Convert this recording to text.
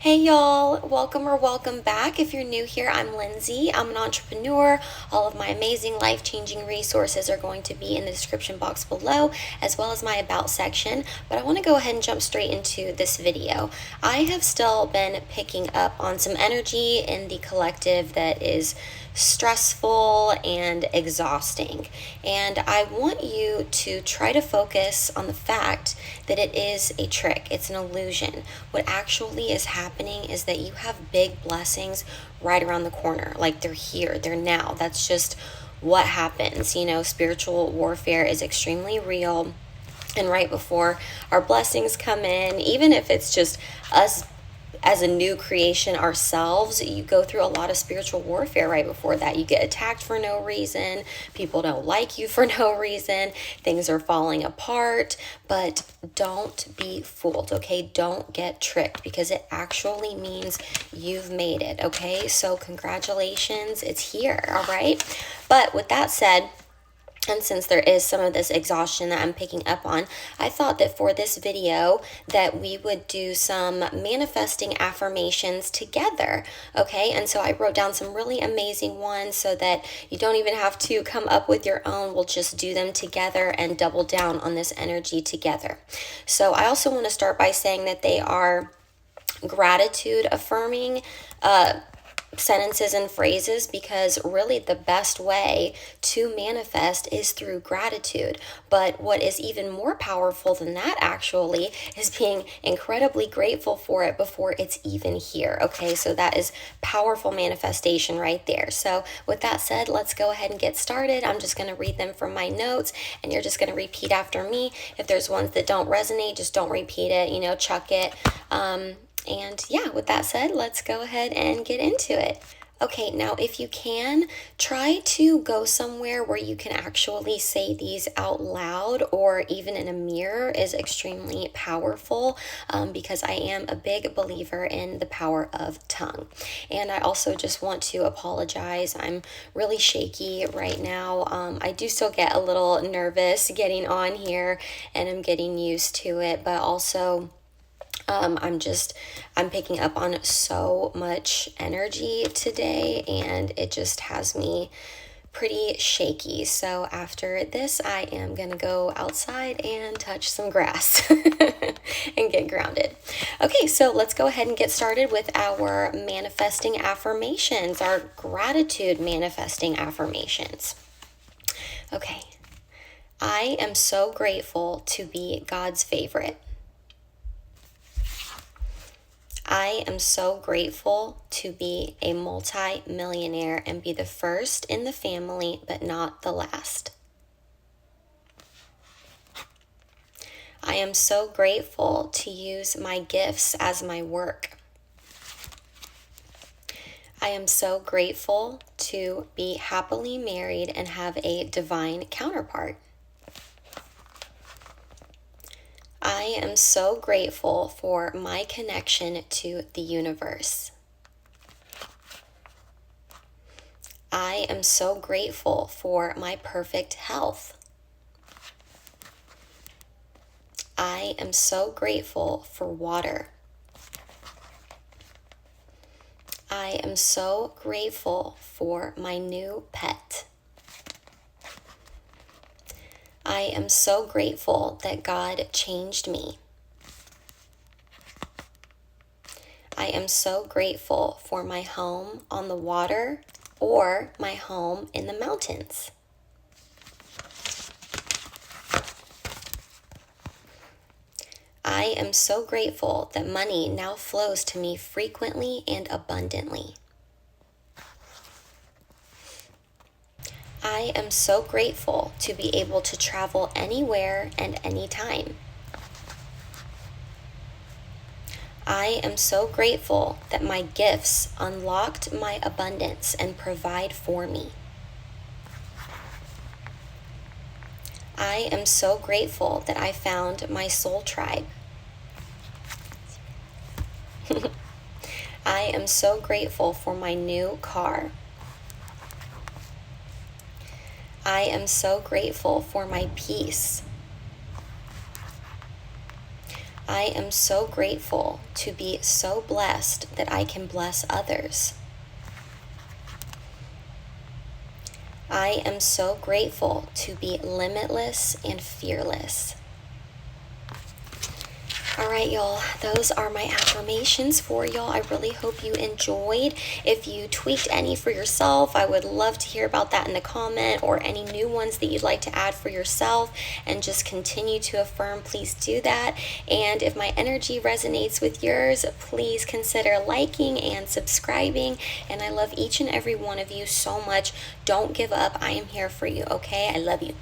Hey y'all, welcome or welcome back. If you're new here, I'm Lindsay. I'm an entrepreneur. All of my amazing life-changing resources are going to be in the description box below, as well as my about section. But I want to go ahead and jump straight into this video. I have still been picking up on some energy in the collective that is stressful and exhausting. And I want you to try to focus on the fact that it is a trick, it's an illusion. What actually is happening is that you have big blessings right around the corner. Like they're here, they're now. That's just what happens. You know, spiritual warfare is extremely real. And right before our blessings come in, even if it's just us as a new creation ourselves, you go through a lot of spiritual warfare right before that. You get attacked for no reason. People don't like you for no reason. Things are falling apart. But don't be fooled, okay? Don't get tricked, because it actually means you've made it, okay? So congratulations, it's here, all right? But with that said, and since there is some of this exhaustion that I'm picking up on, I thought that for this video that we would do some manifesting affirmations together, okay? And so I wrote down some really amazing ones so that you don't even have to come up with your own. We'll just do them together and double down on this energy together. So I also want to start by saying that they are gratitude affirming sentences and phrases, because really the best way to manifest is through gratitude. But what is even more powerful than that actually is being incredibly grateful for it before it's even here. Okay, so that is powerful manifestation right there. So with that said, let's go ahead and get started. I'm just going to read them from my notes, and you're just going to repeat after me. If there's ones that don't resonate, just don't repeat it, you know, chuck it. And yeah, with that said, let's go ahead and get into it. Okay, now if you can, try to go somewhere where you can actually say these out loud, or even in a mirror is extremely powerful, because I am a big believer in the power of tongue. And I also just want to apologize. I'm really shaky right now. I do still get a little nervous getting on here, and I'm getting used to it, but also I'm picking up on so much energy today, and it just has me pretty shaky. So after this, I am going to go outside and touch some grass and get grounded. Okay, so let's go ahead and get started with our manifesting affirmations, our gratitude manifesting affirmations. Okay, I am so grateful to be God's favorite. I am so grateful to be a multi-millionaire and be the first in the family, but not the last. I am so grateful to use my gifts as my work. I am so grateful to be happily married and have a divine counterpart. I am so grateful for my connection to the universe. I am so grateful for my perfect health. I am so grateful for water. I am so grateful for my new pet. I am so grateful that God changed me. I am so grateful for my home on the water or my home in the mountains. I am so grateful that money now flows to me frequently and abundantly. I am so grateful to be able to travel anywhere and anytime. I am so grateful that my gifts unlocked my abundance and provide for me. I am so grateful that I found my soul tribe. I am so grateful for my new car. I am so grateful for my peace. I am so grateful to be so blessed that I can bless others. I am so grateful to be limitless and fearless. All right, y'all, those are my affirmations for y'all. I really hope you enjoyed. If you tweaked any for yourself, I would love to hear about that in the comment, or any new ones that you'd like to add for yourself and just continue to affirm, please do that. And if my energy resonates with yours, please consider liking and subscribing. And I love each and every one of you so much. Don't give up. I am here for you, okay? I love you.